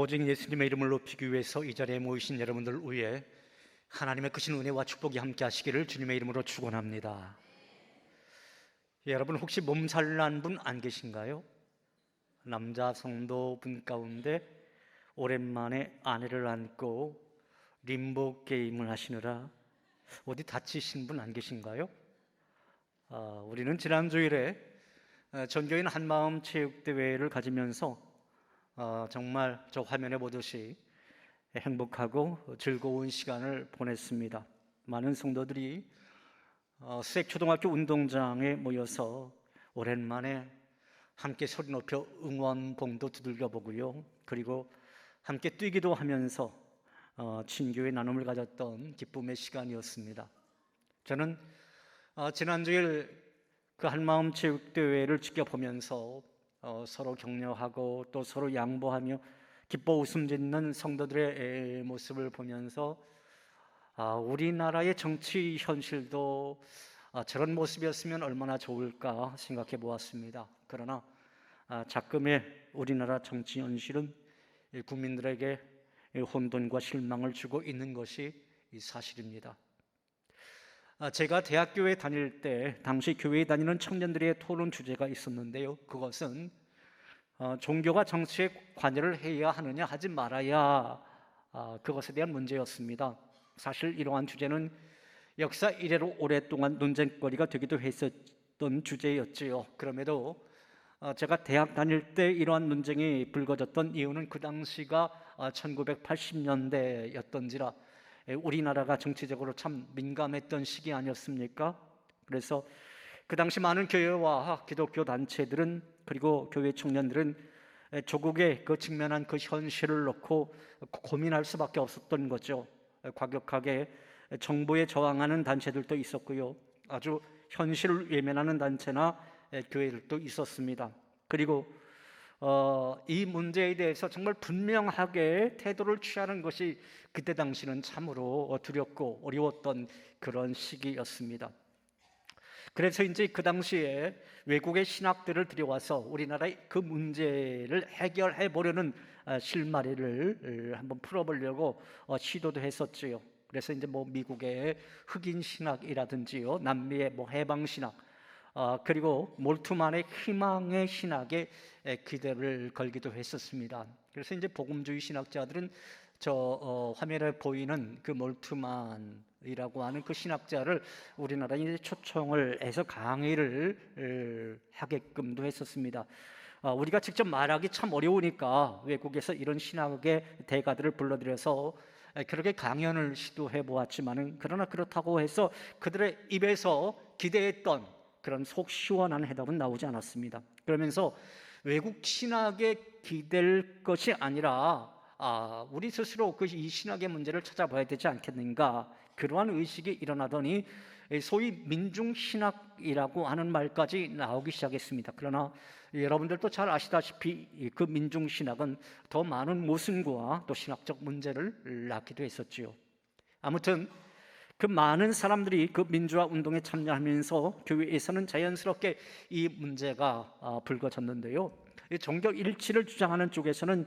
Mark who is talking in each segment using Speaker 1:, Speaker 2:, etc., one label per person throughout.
Speaker 1: 오직 예수님의 이름을 높이기 위해서 이 자리에 모이신 여러분들 위해 하나님의 크신 은혜와 축복이 함께 하시기를 주님의 이름으로 축원합니다. 여러분 혹시 몸살 난 분 안 계신가요? 남자 성도분 가운데 오랜만에 아내를 안고 림보 게임을 하시느라 어디 다치신 분 안 계신가요? 우리는 지난 주일에 전교인 한마음 체육대회를 가지면서 정말 저 화면에 보듯이 행복하고 즐거운 시간을 보냈습니다. 많은 성도들이 수액초등학교 운동장에 모여서 오랜만에 함께 소리 높여 응원봉도 두들겨 보고요, 그리고 함께 뛰기도 하면서 친교의 나눔을 가졌던 기쁨의 시간이었습니다. 저는 지난주일 그 한마음 체육대회를 지켜보면서 서로 격려하고 또 서로 양보하며 기뻐 웃음 짓는 성도들의 모습을 보면서 우리나라의 정치 현실도 저런 모습이었으면 얼마나 좋을까 생각해 보았습니다. 그러나 작금의 우리나라 정치 현실은 국민들에게 혼돈과 실망을 주고 있는 것이 사실입니다. 제가 대학교에 다닐 때 당시 교회에 다니는 청년들의 토론 주제가 있었는데요, 그것은 종교가 정치에 관여를 해야 하느냐 하지 말아야 그것에 대한 문제였습니다. 사실 이러한 주제는 역사 이래로 오랫동안 논쟁거리가 되기도 했었던 주제였지요. 그럼에도 제가 대학 다닐 때 이러한 논쟁이 불거졌던 이유는 그 당시가 1980년대였던지라 우리나라가 정치적으로 참 민감했던 시기 아니었습니까? 그래서 그 당시 많은 교회와 기독교 단체들은, 그리고 교회 청년들은 조국의 그 직면한 그 현실을 놓고 고민할 수밖에 없었던 거죠. 과격하게 정부에 저항하는 단체들도 있었고요, 아주 현실을 외면하는 단체나 교회들도 있었습니다. 그리고 이 문제에 대해서 정말 분명하게 태도를 취하는 것이 그때 당시는 참으로 두렵고 어려웠던 그런 시기였습니다. 그래서 이제 그 당시에 외국의 신학들을 들여와서 우리나라의 그 문제를 해결해 보려는 실마리를 한번 풀어보려고 시도도 했었지요. 그래서 이제 미국의 흑인 신학이라든지요, 남미의 해방 신학, 그리고 몰트만의 희망의 신학에 기대를 걸기도 했었습니다. 그래서 이제 복음주의 신학자들은 저 화면에 보이는 그 몰트만이라고 하는 그 신학자를 우리나라에 이제 초청을 해서 강의를 하게끔도 했었습니다. 우리가 직접 말하기 참 어려우니까 외국에서 이런 신학의 대가들을 불러들여서 그렇게 강연을 시도해 보았지만은, 그러나 그렇다고 해서 그들의 입에서 기대했던 그런 속 시원한 해답은 나오지 않았습니다. 그러면서 외국 신학에 기댈 것이 아니라 우리 스스로 이 신학의 문제를 찾아봐야 되지 않겠는가, 그러한 의식이 일어나더니 소위 민중신학이라고 하는 말까지 나오기 시작했습니다. 그러나 여러분들도 잘 아시다시피 그 민중신학은 더 많은 모순과 또 신학적 문제를 낳기도 했었지요. 아무튼 그 많은 사람들이 그 민주화 운동에 참여하면서 교회에서는 자연스럽게 이 문제가 불거졌는데요, 종교 일치를 주장하는 쪽에서는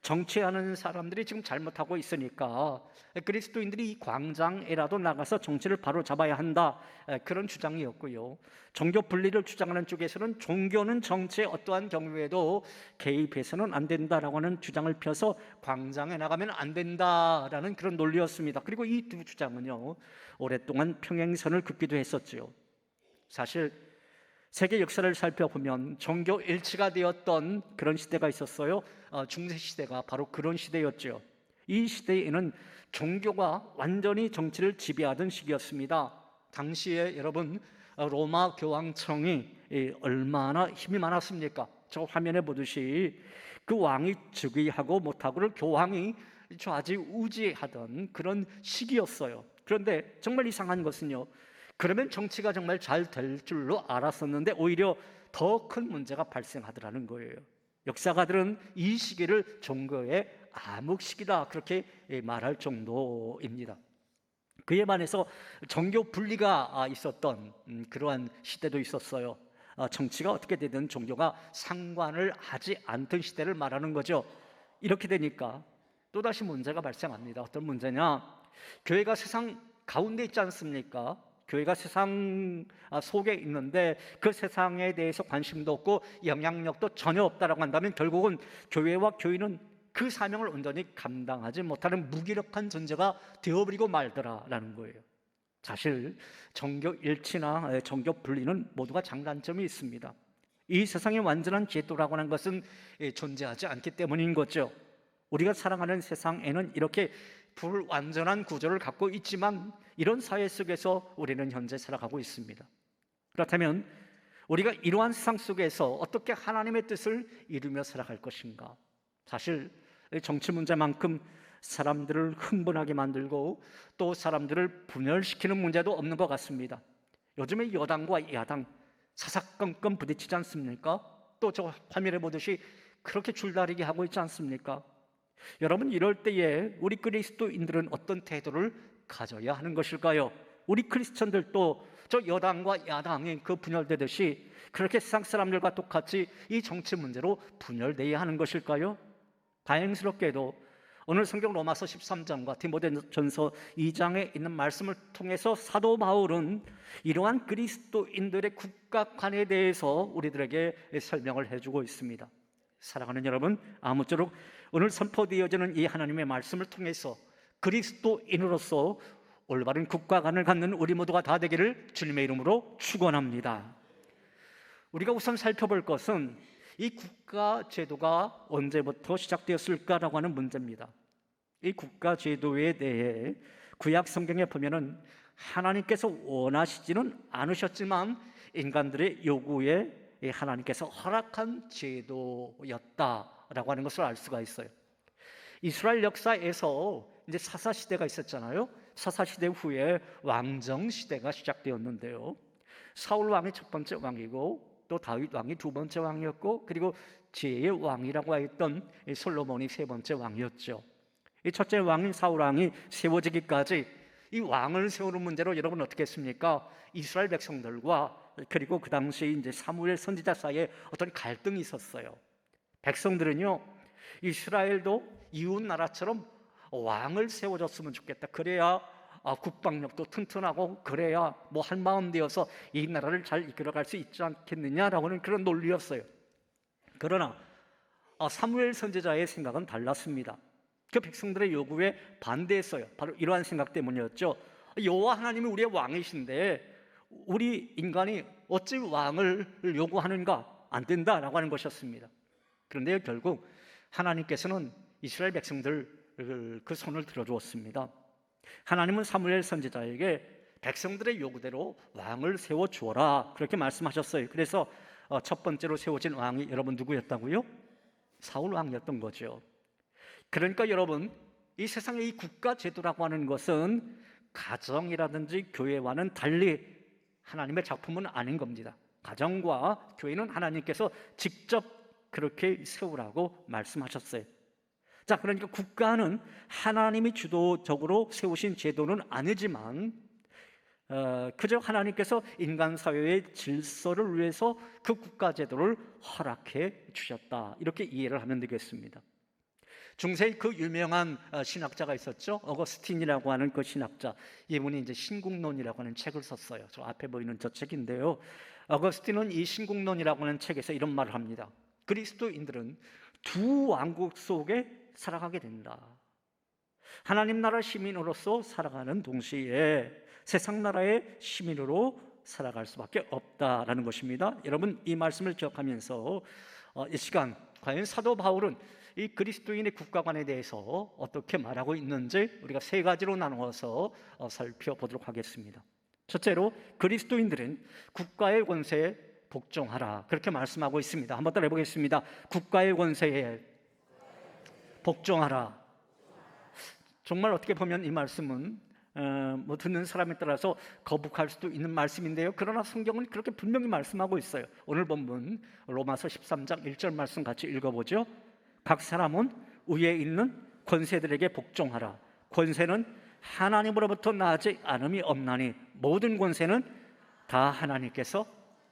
Speaker 1: 정치하는 사람들이 지금 잘못하고 있으니까 그리스도인들이 이 광장에라도 나가서 정치를 바로 잡아야 한다, 그런 주장이었고요. 종교 분리를 주장하는 쪽에서는 종교는 정치의 어떠한 경우에도 개입해서는 안 된다라고 하는 주장을 펴서 광장에 나가면 안 된다라는 그런 논리였습니다. 그리고 이 두 주장은요, 오랫동안 평행선을 긋기도 했었죠. 사실 세계 역사를 살펴보면 종교 일치가 되었던 그런 시대가 있었어요. 중세시대가 바로 그런 시대였죠. 이 시대에는 종교가 완전히 정치를 지배하던 시기였습니다. 당시에 여러분 로마 교황청이 얼마나 힘이 많았습니까? 저 화면에 보듯이 그 왕이 즉위하고 못하고를 교황이 좌지우지하던 그런 시기였어요. 그런데 정말 이상한 것은요, 그러면 정치가 정말 잘 될 줄로 알았었는데 오히려 더 큰 문제가 발생하더라는 거예요. 역사가들은 이 시기를 종교의 암흑시기다 그렇게 말할 정도입니다. 그에 반해서 종교 분리가 있었던 그러한 시대도 있었어요. 정치가 어떻게 되든 종교가 상관을 하지 않던 시대를 말하는 거죠. 이렇게 되니까 또다시 문제가 발생합니다. 어떤 문제냐? 교회가 세상 가운데 있지 않습니까? 교회가 세상 속에 있는데 그 세상에 대해서 관심도 없고 영향력도 전혀 없다라고 한다면 결국은 교회와 교인은 그 사명을 온전히 감당하지 못하는 무기력한 존재가 되어버리고 말더라라는 거예요. 사실 정교 일치나 정교 분리는 모두가 장단점이 있습니다. 이 세상에 완전한 제도라고 하는 것은 존재하지 않기 때문인 거죠. 우리가 살아가는 세상에는 이렇게 불완전한 구조를 갖고 있지만 이런 사회 속에서 우리는 현재 살아가고 있습니다. 그렇다면 우리가 이러한 세상 속에서 어떻게 하나님의 뜻을 이루며 살아갈 것인가? 사실 정치 문제만큼 사람들을 흥분하게 만들고 또 사람들을 분열시키는 문제도 없는 것 같습니다. 요즘에 여당과 야당 사사건건 부딪히지 않습니까? 또 저 화면에 보듯이 그렇게 줄다리기 하고 있지 않습니까? 여러분, 이럴 때에 우리 그리스도인들은 어떤 태도를 가져야 하는 것일까요? 우리 크리스천들도 저 여당과 야당이 그 분열되듯이 그렇게 세상 사람들과 똑같이 이 정치 문제로 분열되어야 하는 것일까요? 다행스럽게도 오늘 성경 로마서 13장과 디모데전서 2장에 있는 말씀을 통해서 사도 바울은 이러한 그리스도인들의 국가관에 대해서 우리들에게 설명을 해주고 있습니다. 사랑하는 여러분, 아무쪼록 오늘 선포되어지는 이 하나님의 말씀을 통해서 그리스도인으로서 올바른 국가관을 갖는 우리 모두가 다 되기를 주님의 이름으로 축원합니다. 우리가 우선 살펴볼 것은 이 국가 제도가 언제부터 시작되었을까라고 하는 문제입니다. 이 국가 제도에 대해 구약 성경에 보면은 하나님께서 원하시지는 않으셨지만 인간들의 요구에 하나님께서 허락한 제도였다라고 하는 것을 알 수가 있어요. 이스라엘 역사에서 이제 사사 시대가 있었잖아요. 사사 시대 후에 왕정 시대가 시작되었는데요. 사울 왕이 첫 번째 왕이고 또 다윗 왕이 두 번째 왕이었고 그리고 제 왕이라고 했던 솔로몬이 세 번째 왕이었죠. 이 첫째 왕인 사울 왕이 세워지기까지 이 왕을 세우는 문제로 여러분 어떻게 했습니까? 이스라엘 백성들과 그리고 그 당시 이제 사무엘 선지자 사이에 어떤 갈등이 있었어요. 백성들은요, 이스라엘도 이웃 나라처럼 왕을 세워줬으면 좋겠다. 그래야 국방력도 튼튼하고 그래야 뭐 한 마음 되어서 이 나라를 잘 이끌어갈 수 있지 않겠느냐라고는 그런 논리였어요. 그러나 사무엘 선지자의 생각은 달랐습니다. 그 백성들의 요구에 반대했어요. 바로 이러한 생각 때문이었죠. 여호와 하나님이 우리의 왕이신데 우리 인간이 어찌 왕을 요구하는가? 안 된다라고 하는 것이었습니다. 그런데 결국 하나님께서는 이스라엘 백성들 그 손을 들어주었습니다. 하나님은 사무엘 선지자에게 백성들의 요구대로 왕을 세워주어라 그렇게 말씀하셨어요. 그래서 첫 번째로 세워진 왕이 여러분 누구였다고요? 사울 왕이었던 거죠. 그러니까 여러분, 이 세상의 이 국가 제도라고 하는 것은 가정이라든지 교회와는 달리 하나님의 작품은 아닌 겁니다. 가정과 교회는 하나님께서 직접 그렇게 세우라고 말씀하셨어요. 자, 그러니까 국가는 하나님이 주도적으로 세우신 제도는 아니지만 그저 하나님께서 인간 사회의 질서를 위해서 그 국가 제도를 허락해 주셨다. 이렇게 이해를 하면 되겠습니다. 중세의 그 유명한 신학자가 있었죠. 어거스틴이라고 하는 그 신학자. 이분이 이제 신국론이라고 하는 책을 썼어요. 저 앞에 보이는 저 책인데요. 어거스틴은 이 신국론이라고 하는 책에서 이런 말을 합니다. 그리스도인들은 두 왕국 속에 살아가게 된다. 하나님 나라 시민으로서 살아가는 동시에 세상 나라의 시민으로 살아갈 수밖에 없다라는 것입니다. 여러분, 이 말씀을 기억하면서 이 시간 과연 사도 바울은 이 그리스도인의 국가관에 대해서 어떻게 말하고 있는지 우리가 세 가지로 나누어서 살펴보도록 하겠습니다. 첫째로 그리스도인들은 국가의 권세에 복종하라 그렇게 말씀하고 있습니다. 한번 따라 해보겠습니다. 국가의 권세에 복종하라. 정말 어떻게 보면 이 말씀은 뭐 듣는 사람에 따라서 거북할 수도 있는 말씀인데요. 그러나 성경은 그렇게 분명히 말씀하고 있어요. 오늘 본문 로마서 13장 1절 말씀 같이 읽어보죠. 각 사람은 위에 있는 권세들에게 복종하라. 권세는 하나님으로부터 나지 않음이 없나니 모든 권세는 다 하나님께서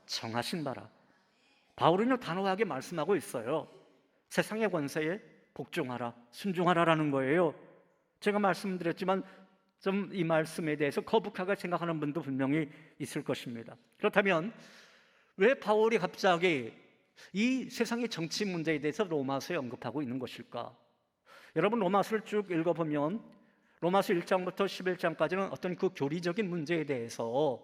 Speaker 1: 정하신 바라. 바울은요 단호하게 말씀하고 있어요. 세상의 권세에 복종하라, 순종하라라는 거예요. 제가 말씀드렸지만 좀 이 말씀에 대해서 거북하게 생각하는 분도 분명히 있을 것입니다. 그렇다면 왜 바울이 갑자기 이 세상의 정치 문제에 대해서 로마서에 언급하고 있는 것일까? 여러분, 로마서를 쭉 읽어보면 로마서 1장부터 11장까지는 어떤 그 교리적인 문제에 대해서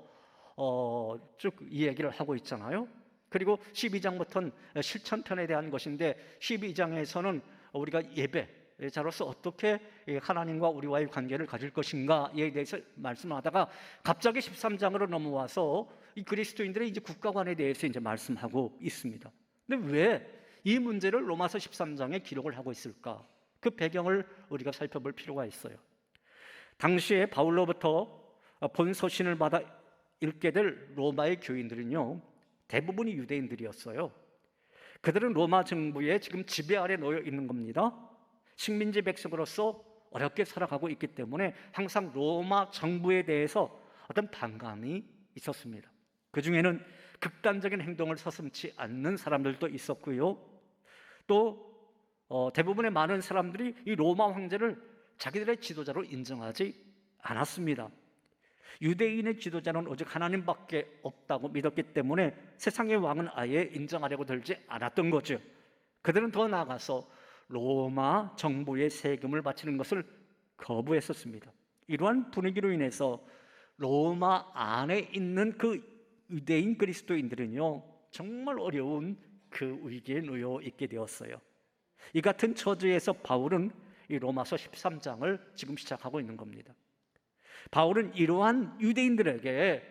Speaker 1: 쭉 이야기를 하고 있잖아요. 그리고 12장부터는 실천편에 대한 것인데 12장에서는 우리가 예배자로서 어떻게 하나님과 우리와의 관계를 가질 것인가에 대해서 말씀하다가 갑자기 13장으로 넘어와서 이 그리스도인들의 이제 국가관에 대해서 이제 말씀하고 있습니다. 근데 왜 이 문제를 로마서 13장에 기록을 하고 있을까? 그 배경을 우리가 살펴볼 필요가 있어요. 당시에 바울로부터 본서신을 받아 읽게 될 로마의 교인들은요, 대부분이 유대인들이었어요. 그들은 로마 정부의 지금 지배 아래 놓여 있는 겁니다. 식민지 백성으로서 어렵게 살아가고 있기 때문에 항상 로마 정부에 대해서 어떤 반감이 있었습니다. 그 중에는 극단적인 행동을 서슴지 않는 사람들도 있었고요. 또 대부분의 많은 사람들이 이 로마 황제를 자기들의 지도자로 인정하지 않았습니다. 유대인의 지도자는 오직 하나님밖에 없다고 믿었기 때문에 세상의 왕은 아예 인정하려고 들지 않았던 거죠. 그들은 더 나아가서 로마 정부의 세금을 바치는 것을 거부했었습니다. 이러한 분위기로 인해서 로마 안에 있는 그 유대인 그리스도인들은요, 정말 어려운 그 위기에 놓여 있게 되었어요. 이 같은 처지에서 바울은 이 로마서 13장을 지금 시작하고 있는 겁니다. 바울은 이러한 유대인들에게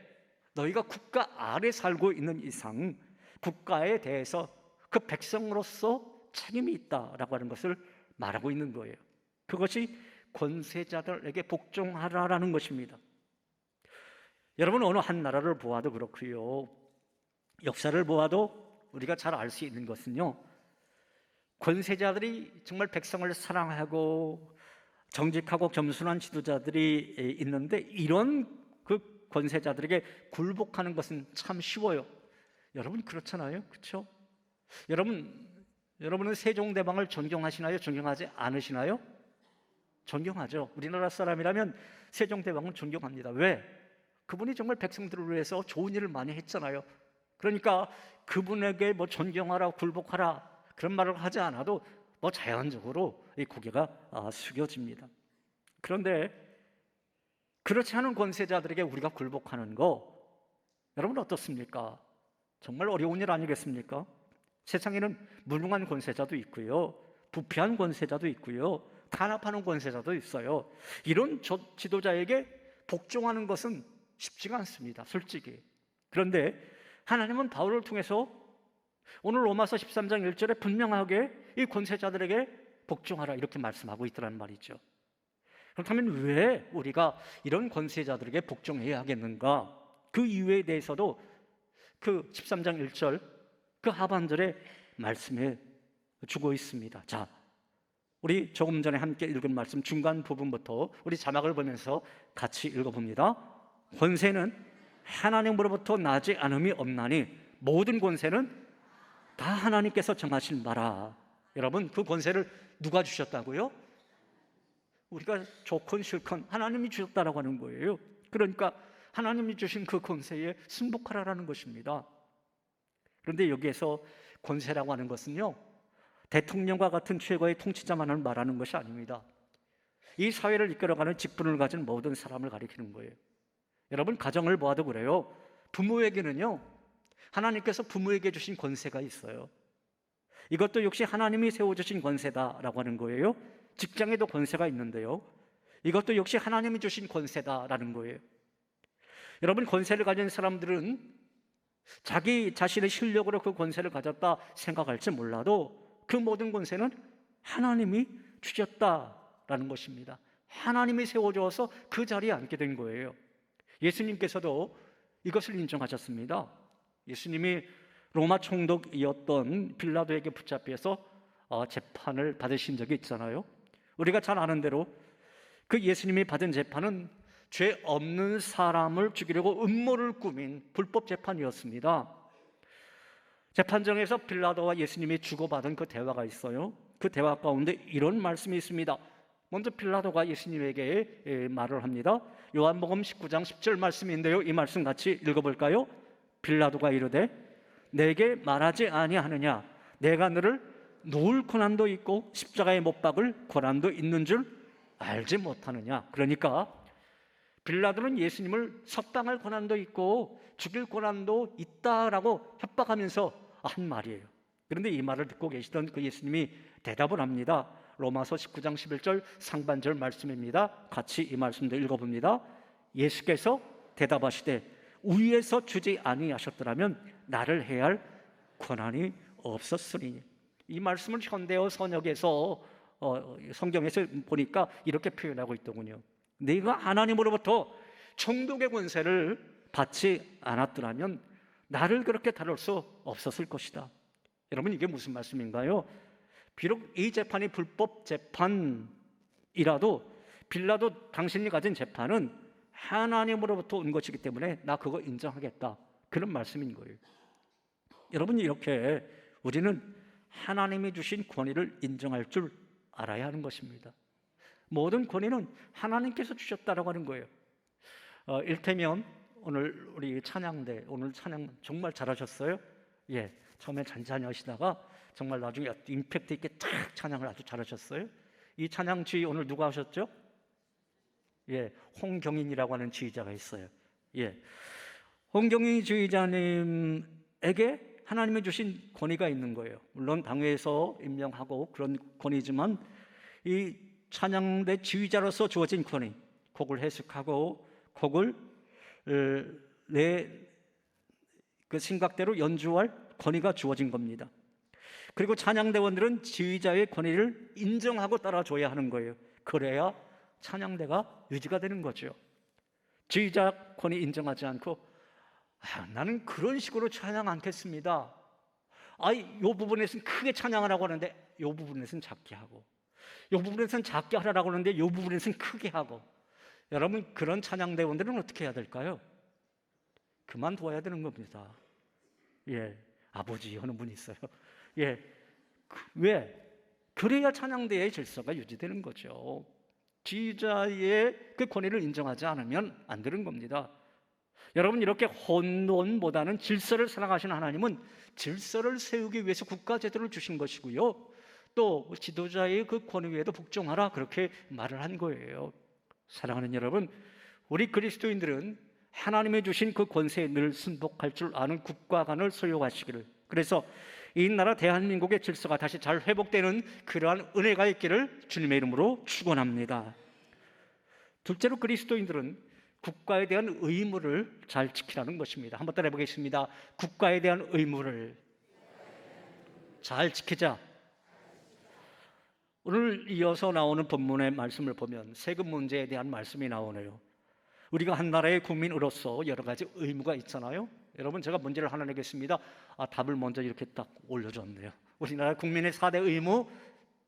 Speaker 1: 너희가 국가 아래 살고 있는 이상 국가에 대해서 그 백성으로서 책임이 있다라고 하는 것을 말하고 있는 거예요. 그것이 권세자들에게 복종하라라는 것입니다. 여러분, 어느 한 나라를 보아도 그렇고요, 역사를 보아도 우리가 잘 알 수 있는 것은요, 권세자들이 정말 백성을 사랑하고 정직하고 겸손한 지도자들이 있는데 이런 그 권세자들에게 굴복하는 것은 참 쉬워요. 여러분, 그렇잖아요, 그렇죠? 여러분은 세종대왕을 존경하시나요? 존경하지 않으시나요? 존경하죠. 우리나라 사람이라면 세종대왕은 존경합니다. 왜? 그분이 정말 백성들을 위해서 좋은 일을 많이 했잖아요. 그러니까 그분에게 뭐 존경하라, 굴복하라 그런 말을 하지 않아도 뭐 자연적으로 이 고개가 숙여집니다. 그런데 그렇지 않은 권세자들에게 우리가 굴복하는 거, 여러분 어떻습니까? 정말 어려운 일 아니겠습니까? 세상에는 무능한 권세자도 있고요, 부패한 권세자도 있고요, 탄압하는 권세자도 있어요. 이런 지도자에게 복종하는 것은 쉽지가 않습니다, 솔직히. 그런데 하나님은 바울을 통해서 오늘 로마서 13장 1절에 분명하게 이 권세자들에게 복종하라 이렇게 말씀하고 있더란 말이죠. 그렇다면 왜 우리가 이런 권세자들에게 복종해야 하겠는가? 그 이유에 대해서도 그 13장 1절 그 하반절에 말씀해 주고 있습니다. 자, 우리 조금 전에 함께 읽은 말씀 중간 부분부터 우리 자막을 보면서 같이 읽어봅니다. 권세는 하나님으로부터 나지 않음이 없나니 모든 권세는 다 하나님께서 정하신 바라. 여러분, 그 권세를 누가 주셨다고요? 우리가 좋건 싫건 하나님이 주셨다라고 하는 거예요. 그러니까 하나님이 주신 그 권세에 순복하라는 것입니다. 그런데 여기에서 권세라고 하는 것은요, 대통령과 같은 최고의 통치자만을 말하는 것이 아닙니다. 이 사회를 이끌어가는 직분을 가진 모든 사람을 가리키는 거예요. 여러분, 가정을 보아도 그래요. 부모에게는요, 하나님께서 부모에게 주신 권세가 있어요. 이것도 역시 하나님이 세워주신 권세다라고 하는 거예요. 직장에도 권세가 있는데요, 이것도 역시 하나님이 주신 권세다라는 거예요. 여러분, 권세를 가진 사람들은 자기 자신의 실력으로 그 권세를 가졌다 생각할지 몰라도 그 모든 권세는 하나님이 주셨다라는 것입니다. 하나님이 세워주어서 그 자리에 앉게 된 거예요. 예수님께서도 이것을 인정하셨습니다. 예수님이 로마 총독이었던 빌라도에게 붙잡혀서 재판을 받으신 적이 있잖아요. 우리가 잘 아는 대로 그 예수님이 받은 재판은 죄 없는 사람을 죽이려고 음모를 꾸민 불법 재판이었습니다. 재판정에서 빌라도와 예수님이 주고받은 그 대화가 있어요. 그 대화 가운데 이런 말씀이 있습니다. 먼저 빌라도가 예수님에게 말을 합니다. 요한복음 19장 10절 말씀인데요, 이 말씀 같이 읽어볼까요? 빌라도가 이르되 내게 말하지 아니하느냐, 내가 너를 놓을 고난도 있고 십자가에 못 박을 고난도 있는 줄 알지 못하느냐. 그러니까 빌라도는 예수님을 석방할 고난도 있고 죽일 고난도 있다라고 협박하면서 한 말이에요. 그런데 이 말을 듣고 계시던 그 예수님이 대답을 합니다. 로마서 19장 11절 상반절 말씀입니다. 같이 이 말씀도 읽어봅니다. 예수께서 대답하시되 위에서 주지 아니하셨더라면 나를 해할 권한이 없었으니. 이 말씀을 현대어 선역에서 성경에서 보니까 이렇게 표현하고 있더군요. 네가 하나님으로부터 총독의 권세를 받지 않았더라면 나를 그렇게 다룰 수 없었을 것이다. 여러분, 이게 무슨 말씀인가요? 비록 이 재판이 불법 재판이라도 빌라도 당신이 가진 재판은 하나님으로부터 온 것이기 때문에 나 그거 인정하겠다, 그런 말씀인 거예요. 여러분, 이렇게 우리는 하나님이 주신 권위를 인정할 줄 알아야 하는 것입니다. 모든 권위는 하나님께서 주셨다라고 하는 거예요. 일테면 오늘 우리 찬양대, 오늘 찬양 정말 잘하셨어요. 예, 처음에 잔잔히 하시다가 정말 나중에 임팩트 있게 탁 찬양을 아주 잘하셨어요. 이 찬양 지휘 오늘 누가 하셨죠? 예, 홍경인이라고 하는 지휘자가 있어요. 예, 홍경인 지휘자님에게 하나님이 주신 권위가 있는 거예요. 물론 당회에서 임명하고 그런 권위지만 이 찬양대 지휘자로서 주어진 권위, 곡을 해석하고 곡을 내 그 생각대로 연주할 권위가 주어진 겁니다. 그리고 찬양대원들은 지휘자의 권위를 인정하고 따라줘야 하는 거예요. 그래야 찬양대가 유지가 되는 거죠. 지휘자 권위 인정하지 않고 나는 그런 식으로 찬양 않겠습니다. 이 부분에서는 크게 찬양하라고 하는데 이 부분에서는 작게 하고, 이 부분에서는 작게 하라고 하는데 이 부분에서는 크게 하고. 여러분, 그런 찬양대원들은 어떻게 해야 될까요? 그만둬야 되는 겁니다. 예, 아버지 하는 분이 있어요. 예, 왜? 그래야 찬양대의 질서가 유지되는 거죠. 지휘자의 그 권위를 인정하지 않으면 안 되는 겁니다. 여러분, 이렇게 혼돈보다는 질서를 사랑하시는 하나님은 질서를 세우기 위해서 국가제도를 주신 것이고요, 또 지도자의 그 권위에도 복종하라, 그렇게 말을 한 거예요. 사랑하는 여러분, 우리 그리스도인들은 하나님이 주신 그 권세에 늘 순복할 줄 아는 국가관을 소유하시기를, 그래서 이 나라 대한민국의 질서가 다시 잘 회복되는 그러한 은혜가 있기를 주님의 이름으로 축원합니다. 둘째로, 그리스도인들은 국가에 대한 의무를 잘 지키라는 것입니다. 한번 따라해 보겠습니다. 국가에 대한 의무를 잘 지키자. 오늘 이어서 나오는 본문의 말씀을 보면 세금 문제에 대한 말씀이 나오네요. 우리가 한 나라의 국민으로서 여러 가지 의무가 있잖아요. 여러분, 제가 문제를 하나 내겠습니다. 답을 먼저 이렇게 딱 올려줬네요. 우리나라 국민의 4대 의무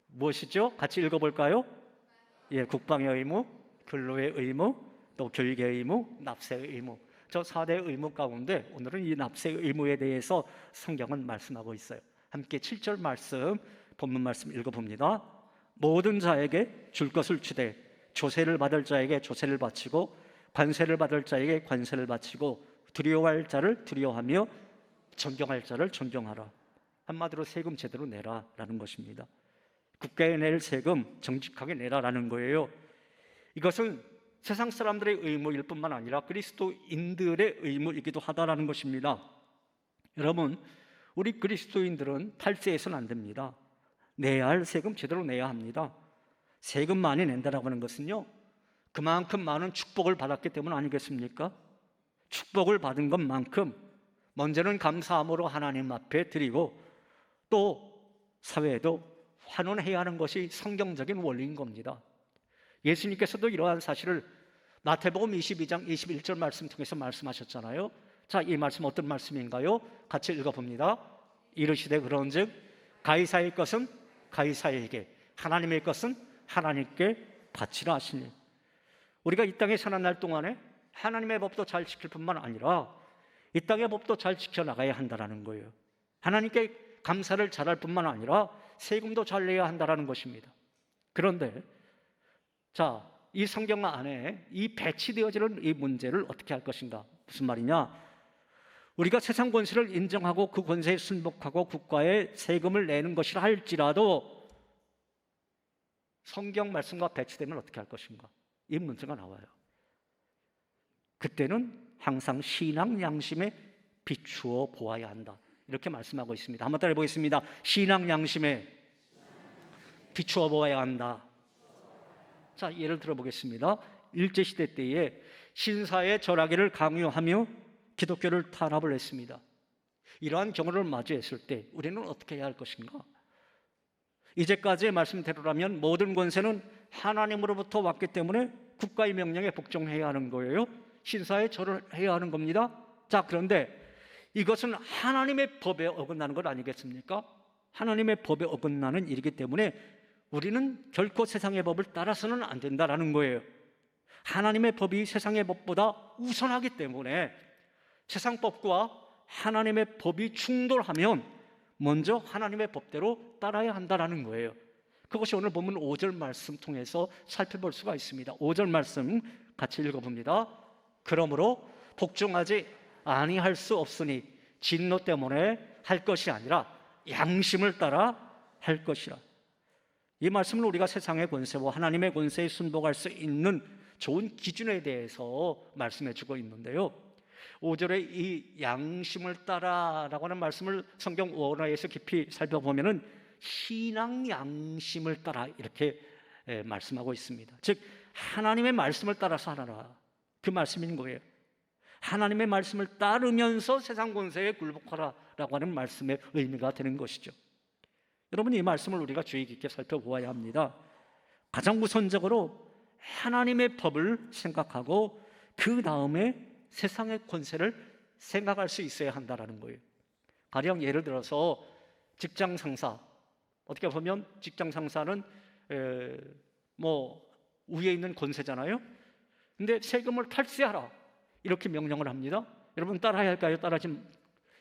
Speaker 1: 무엇이죠? 같이 읽어볼까요? 예, 국방의 의무, 근로의 의무, 또 교육의 의무, 납세의 의무. 저 4대 의무 가운데 오늘은 이 납세의 의무에 대해서 성경은 말씀하고 있어요. 함께 7절 말씀, 본문 말씀 읽어봅니다. 모든 자에게 줄 것을 주되 조세를 받을 자에게 조세를 바치고 관세를 받을 자에게 관세를 바치고 두려워할 자를 두려워하며 존경할 자를 존경하라. 한마디로 세금 제대로 내라라는 것입니다. 국가에 낼 세금 정직하게 내라라는 거예요. 이것은 세상 사람들의 의무일 뿐만 아니라 그리스도인들의 의무이기도 하다라는 것입니다. 여러분, 우리 그리스도인들은 탈세해서는 안 됩니다. 내야 할 세금 제대로 내야 합니다. 세금 많이 낸다라고 하는 것은요, 그만큼 많은 축복을 받았기 때문 아니겠습니까? 축복을 받은 것만큼 먼저는 감사함으로 하나님 앞에 드리고 또 사회에도 환원해야 하는 것이 성경적인 원리인 겁니다. 예수님께서도 이러한 사실을 마태복음 22장 21절 말씀 통해서 말씀하셨잖아요. 자, 이 말씀 어떤 말씀인가요? 같이 읽어봅니다. 이르시되 그런즉 가이사의 것은 가이사에게, 하나님의 것은 하나님께 바치라 하시니. 우리가 이 땅에 사는 날 동안에 하나님의 법도 잘 지킬 뿐만 아니라 이 땅의 법도 잘 지켜나가야 한다는 거예요. 하나님께 감사를 잘할 뿐만 아니라 세금도 잘 내야 한다는 것입니다. 그런데 자, 이 성경 안에 이 배치되어지는 이 문제를 어떻게 할 것인가? 무슨 말이냐? 우리가 세상 권세를 인정하고 그 권세에 순복하고 국가에 세금을 내는 것이라 할지라도 성경 말씀과 배치되면 어떻게 할 것인가? 이 문제가 나와요. 그때는 항상 신앙 양심에 비추어 보아야 한다, 이렇게 말씀하고 있습니다. 한번 따라해 보겠습니다. 신앙 양심에 비추어 보아야 한다. 자, 예를 들어 보겠습니다. 일제시대 때에 신사의 절하기를 강요하며 기독교를 탄압을 했습니다. 이러한 경우를 마주했을 때 우리는 어떻게 해야 할 것인가? 이제까지의 말씀대로라면 모든 권세는 하나님으로부터 왔기 때문에 국가의 명령에 복종해야 하는 거예요. 신사에 절을 해야 하는 겁니다. 자, 그런데 이것은 하나님의 법에 어긋나는 것 아니겠습니까? 하나님의 법에 어긋나는 일이기 때문에 우리는 결코 세상의 법을 따라서는 안 된다라는 거예요. 하나님의 법이 세상의 법보다 우선하기 때문에 세상 법과 하나님의 법이 충돌하면 먼저 하나님의 법대로 따라야 한다라는 거예요. 그것이 오늘 본문 5절 말씀 통해서 살펴볼 수가 있습니다. 5절 말씀 같이 읽어봅니다. 그러므로 복종하지 아니할 수 없으니 진노 때문에 할 것이 아니라 양심을 따라 할 것이라. 이 말씀은 우리가 세상의 권세와 하나님의 권세에 순복할 수 있는 좋은 기준에 대해서 말씀해 주고 있는데요, 5절에 이 양심을 따라라고 하는 말씀을 성경 원어에서 깊이 살펴보면은 신앙 양심을 따라 이렇게 말씀하고 있습니다. 즉 하나님의 말씀을 따라서 하라, 그 말씀인 거예요. 하나님의 말씀을 따르면서 세상 권세에 굴복하라라고 하는 말씀의 의미가 되는 것이죠. 여러분, 이 말씀을 우리가 주의 깊게 살펴보아야 합니다. 가장 우선적으로 하나님의 법을 생각하고 그 다음에 세상의 권세를 생각할 수 있어야 한다는 거예요. 가령 예를 들어서 직장 상사, 어떻게 보면 직장 상사는 위에 있는 권세잖아요. 근데 세금을 탈세하라 이렇게 명령을 합니다. 여러분, 따라야 할까요?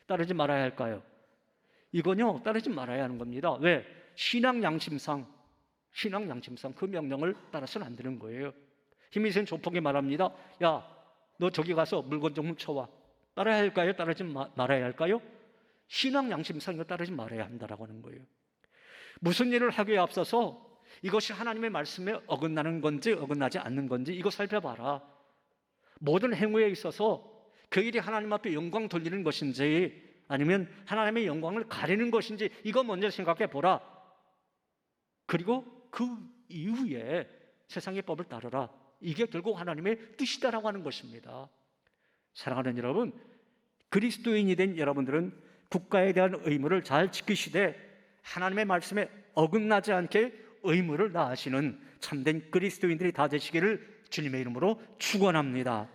Speaker 1: 따르지 말아야 할까요? 이건요, 따르지 말아야 하는 겁니다. 왜? 신앙 양심상 그 명령을 따라서는 안 되는 거예요. 힘이 센 조폭이 말합니다. 야, 너 저기 가서 물건 좀 훔쳐와. 따라야 할까요? 따르지 말아야 할까요? 신앙 양심상 이거 따르지 말아야 한다라고 하는 거예요. 무슨 일을 하기에 앞서서 이것이 하나님의 말씀에 어긋나는 건지 어긋나지 않는 건지 이거 살펴봐라. 모든 행위에 있어서 그 일이 하나님 앞에 영광 돌리는 것인지 아니면 하나님의 영광을 가리는 것인지 이거 먼저 생각해 보라. 그리고 그 이후에 세상의 법을 따르라. 이게 결국 하나님의 뜻이다라고 하는 것입니다. 사랑하는 여러분, 그리스도인이 된 여러분들은 국가에 대한 의무를 잘 지키시되 하나님의 말씀에 어긋나지 않게 의무를 다하시는 참된 그리스도인들이 다 되시기를 주님의 이름으로 축원합니다.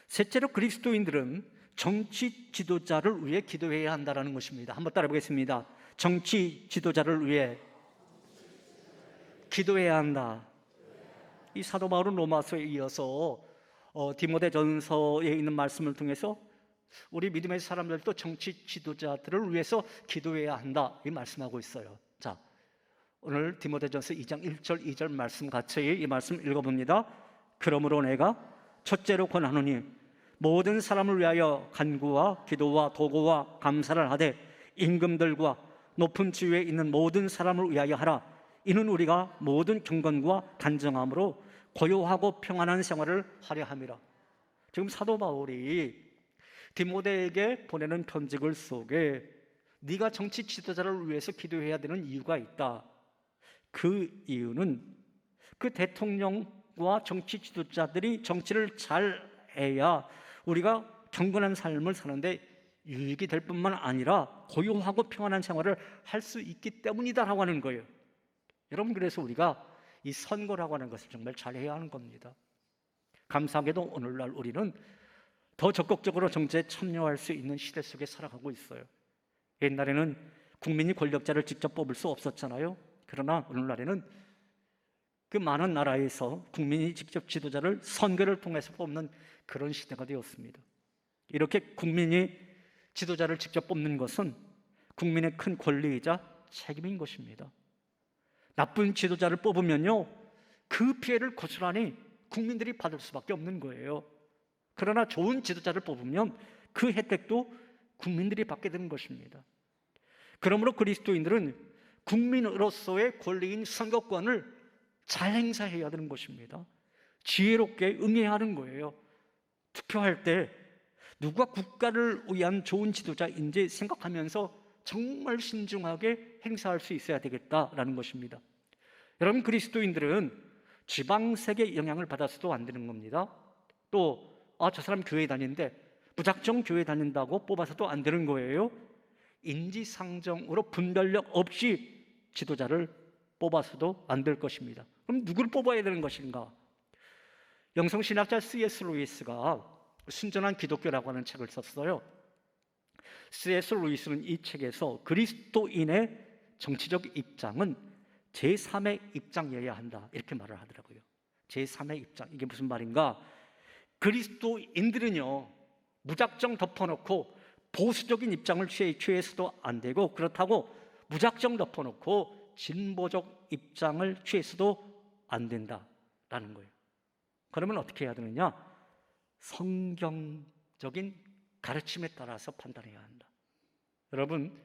Speaker 1: 셋째로, 그리스도인들은 정치 지도자를 위해 기도해야 한다는 것입니다. 한번 따라 보겠습니다. 정치 지도자를 위해 기도해야 한다. 이 사도 바울은 로마서에 이어서 디모데전서에 있는 말씀을 통해서 우리 믿음의 사람들도 정치 지도자들을 위해서 기도해야 한다, 이 말씀하고 있어요. 자, 오늘 디모데전서 2장 1절 2절 말씀 같이 이 말씀 읽어봅니다. 그러므로 내가 첫째로 권하노니 모든 사람을 위하여 간구와 기도와 도구와 감사를 하되 임금들과 높은 지위에 있는 모든 사람을 위하여 하라. 이는 우리가 모든 경건과 단정함으로 고요하고 평안한 생활을 하려 함이라. 지금 사도 바울이 디모데에게 보내는 편지글 속에 네가 정치 지도자를 위해서 기도해야 되는 이유가 있다. 그 이유는 그 대통령과 정치 지도자들이 정치를 잘 해야 우리가 경건한 삶을 사는데 유익이 될 뿐만 아니라 고요하고 평안한 생활을 할 수 있기 때문이다라고 하는 거예요. 여러분, 그래서 우리가 이 선거라고 하는 것을 정말 잘해야 하는 겁니다. 감사하게도 오늘날 우리는 더 적극적으로 정치에 참여할 수 있는 시대 속에 살아가고 있어요. 옛날에는 국민이 권력자를 직접 뽑을 수 없었잖아요. 그러나 오늘날에는 그 많은 나라에서 국민이 직접 지도자를 선거를 통해서 뽑는 그런 시대가 되었습니다. 이렇게 국민이 지도자를 직접 뽑는 것은 국민의 큰 권리이자 책임인 것입니다. 나쁜 지도자를 뽑으면요, 그 피해를 고스란히 국민들이 받을 수밖에 없는 거예요. 그러나 좋은 지도자를 뽑으면 그 혜택도 국민들이 받게 되는 것입니다. 그러므로 그리스도인들은 국민으로서의 권리인 선거권을 잘 행사해야 되는 것입니다. 지혜롭게 응해야 하는 거예요. 투표할 때 누가 국가를 위한 좋은 지도자인지 생각하면서 정말 신중하게 행사할 수 있어야 되겠다라는 것입니다. 여러분, 그리스도인들은 지방색의 영향을 받아서도 안 되는 겁니다. 또 저 사람 교회 다니는데 무작정 교회 다닌다고 뽑아서도 안 되는 거예요. 인지상정으로 분별력 없이 지도자를 뽑아서도 안 될 것입니다. 그럼 누구를 뽑아야 되는 것인가? 영성신학자 C.S. 루이스가 순전한 기독교라고 하는 책을 썼어요. C.S. 루이스는 이 책에서 그리스도인의 정치적 입장은 제3의 입장이어야 한다, 이렇게 말을 하더라고요. 제3의 입장, 이게 무슨 말인가? 그리스도인들은요, 무작정 덮어놓고 보수적인 입장을 취해서도 안 되고, 그렇다고 무작정 덮어놓고 진보적 입장을 취해서도 안 된다라는 거예요. 그러면 어떻게 해야 되느냐? 성경적인 가르침에 따라서 판단해야 한다. 여러분,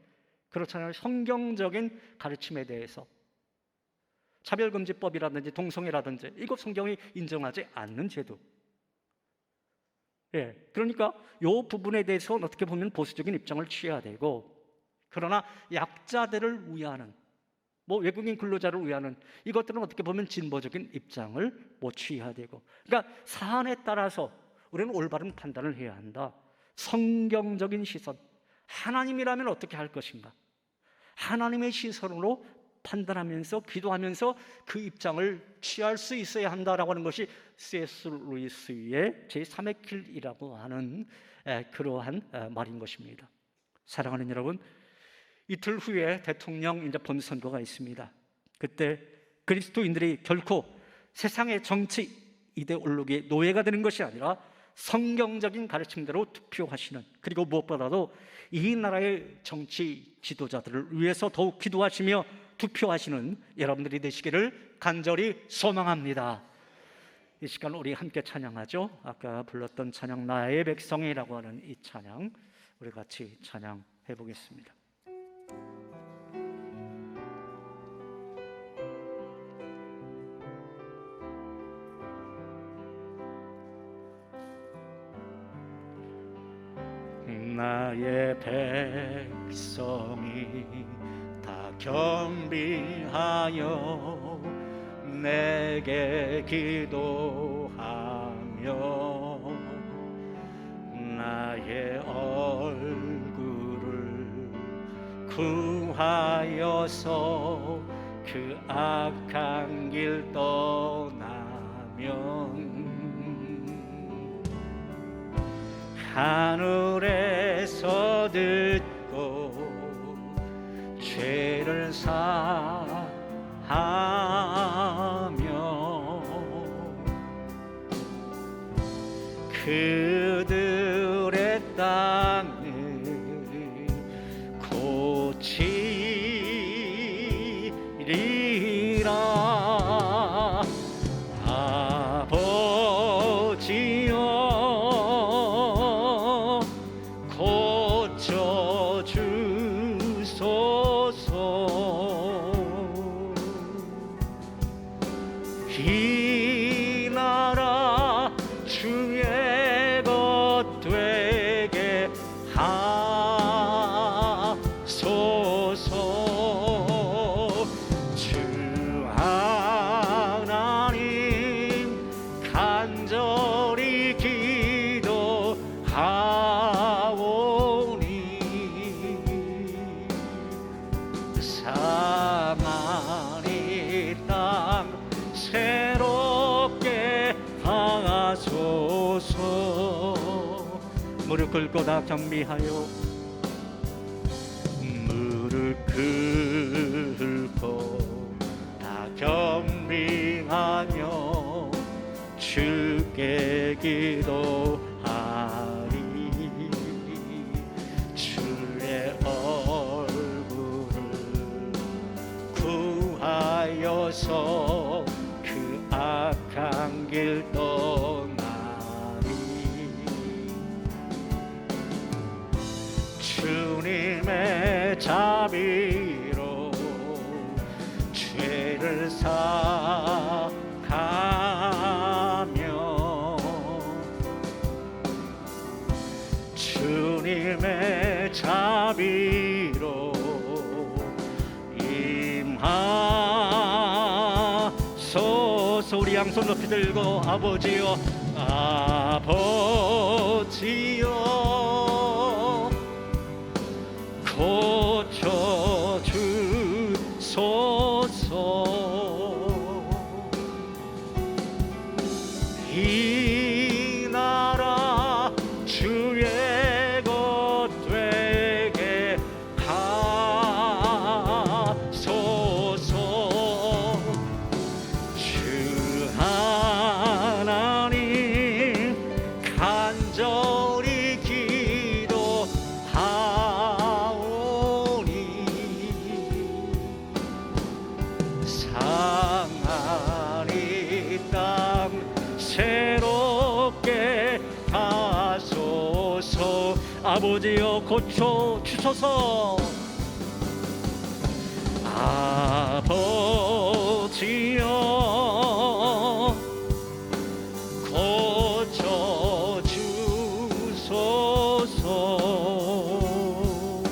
Speaker 1: 그렇잖아요. 성경적인 가르침에 대해서 차별금지법이라든지 동성애라든지 이거 성경이 인정하지 않는 제도. 그러니까 이 부분에 대해서는 어떻게 보면 보수적인 입장을 취해야 되고, 그러나 약자들을 위하는, 외국인 근로자를 위하는 이것들은 어떻게 보면 진보적인 입장을 취해야 되고, 그러니까 사안에 따라서 우리는 올바른 판단을 해야 한다. 성경적인 시선, 하나님이라면 어떻게 할 것인가? 하나님의 시선으로 판단하면서 기도하면서 그 입장을 취할 수 있어야 한다라고 하는 것이 C.S. 루이스의 제3의 길이라고 하는 그러한 말인 것입니다. 사랑하는 여러분, 이틀 후에 대통령 본선거가 있습니다. 그때 그리스도인들이 결코 세상의 정치 이데올로기의 노예가 되는 것이 아니라 성경적인 가르침대로 투표하시는, 그리고 무엇보다도 이 나라의 정치 지도자들을 위해서 더욱 기도하시며 투표하시는 여러분들이 되시기를 간절히 소망합니다. 이 시간 우리 함께 찬양하죠. 아까 불렀던 찬양 나의 백성이라고 하는 이 찬양 우리 같이 찬양해 보겠습니다. 나의 백성이 다 겸비하여 내게 기도하며 나의 얼굴을 구하여서 그 악한 길 떠나면 하늘에서 듣고 죄를 사하며 그들의 땅을 고치리라. 아버지여 고쳐주소서. 이 나라 주의 것 되게 하소서. 주 하나님 간절히 기도하오니 사마리 땅 새롭게 하소서. 무릎 꿇고 다 경비하여 무릎 꿇고 다 경비하며 주께 기도하리. 주 주님의 자비로 죄를 사하며 주님의 자비로 임하소서. 우리 양손 높이 들고 아버지여 아버지여 고쳐주소서. 이 나라 주의 것 되게 하소서. 주 하나님 간절히 기도하오니 상하리 땅 새롭게 하소서. 아버지여 고쳐주소서. 아버지여 고쳐주소서.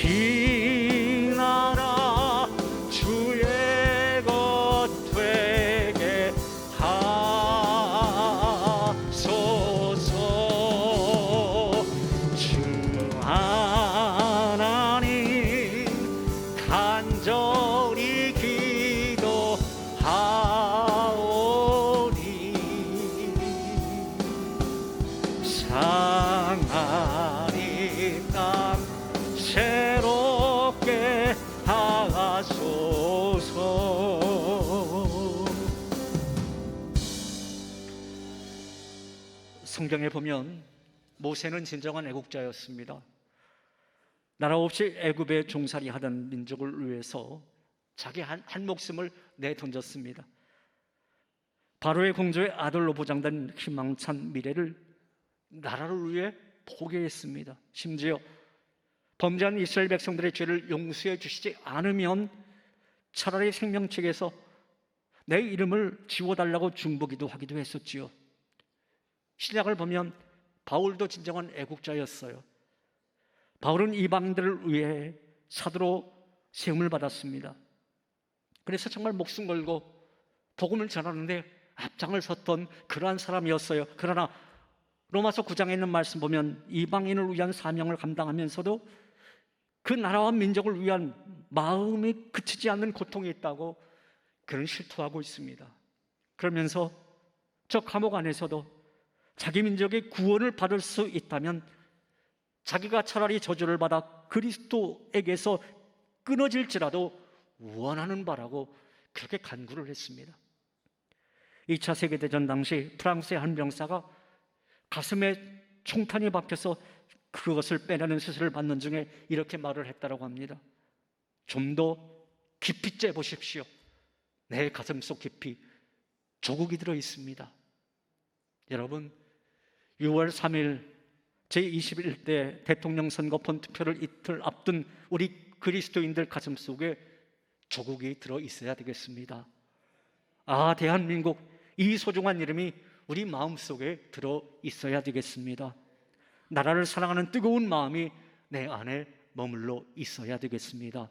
Speaker 1: 이 나라 주의 것 되게 하소서. 주 하나님 간절히 기도하오니 상하리 땅 새롭게 하소서. 성경에 보면 모세는 진정한 애국자였습니다. 나라 없이 애굽에 종살이 하던 민족을 위해서 자기 한 목숨을 내던졌습니다. 바로의 공주의 아들로 보장된 희망찬 미래를 나라를 위해 포기했습니다. 심지어 범죄한 이스라엘 백성들의 죄를 용서해 주시지 않으면 차라리 생명책에서 내 이름을 지워달라고 중보기도 하기도 했었지요. 신약을 보면 바울도 진정한 애국자였어요. 바울은 이방인들을 위해 사도로 세움을 받았습니다. 그래서 정말 목숨 걸고 복음을 전하는데 앞장을 섰던 그러한 사람이었어요. 그러나 로마서 9장에 있는 말씀 보면 이방인을 위한 사명을 감당하면서도 그 나라와 민족을 위한 마음이 그치지 않는 고통이 있다고 그는 실토하고 있습니다. 그러면서 저 감옥 안에서도 자기 민족의 구원을 받을 수 있다면 자기가 차라리 저주를 받아 그리스도에게서 끊어질지라도 원하는 바라고 그렇게 간구를 했습니다. 2차 세계대전 당시 프랑스의 한 병사가 가슴에 총탄이 박혀서 그것을 빼내는 수술을 받는 중에 이렇게 말을 했다고 합니다. 좀 더 깊이 째보십시오. 내 가슴속 깊이 조국이 들어 있습니다. 여러분, 6월 3일 제21대 대통령 선거 본투표를 이틀 앞둔 우리 그리스도인들 가슴속에 조국이 들어 있어야 되겠습니다. 아, 대한민국, 이 소중한 이름이 우리 마음속에 들어 있어야 되겠습니다. 나라를 사랑하는 뜨거운 마음이 내 안에 머물러 있어야 되겠습니다.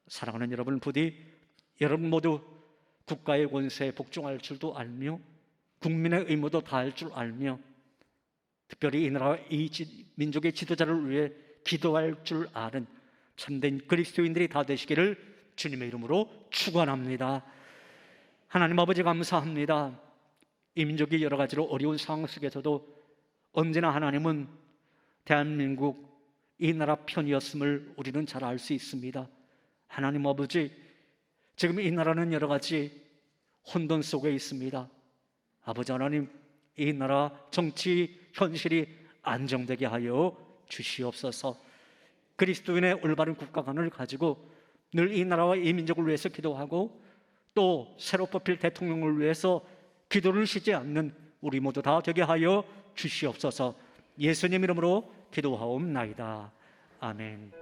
Speaker 1: 사랑하는 여러분, 부디 여러분 모두 국가의 권세에 복종할 줄도 알며 국민의 의무도 다할 줄 알며 특별히 이 나라와 이 민족의 지도자를 위해 기도할 줄 아는 참된 그리스도인들이 다 되시기를 주님의 이름으로 축원합니다. 하나님 아버지, 감사합니다. 이 민족이 여러 가지로 어려운 상황 속에서도 언제나 하나님은 대한민국 이 나라 편이었음을 우리는 잘 알 수 있습니다. 하나님 아버지, 지금 이 나라는 여러 가지 혼돈 속에 있습니다. 아버지 하나님, 이 나라 정치 현실이 안정되게 하여 주시옵소서. 그리스도인의 올바른 국가관을 가지고 늘 이 나라와 이 민족을 위해서 기도하고 또 새로 뽑힐 대통령을 위해서 기도를 쉬지 않는 우리 모두 다 되게 하여 주시옵소서. 예수님 이름으로 기도하옵나이다. 아멘.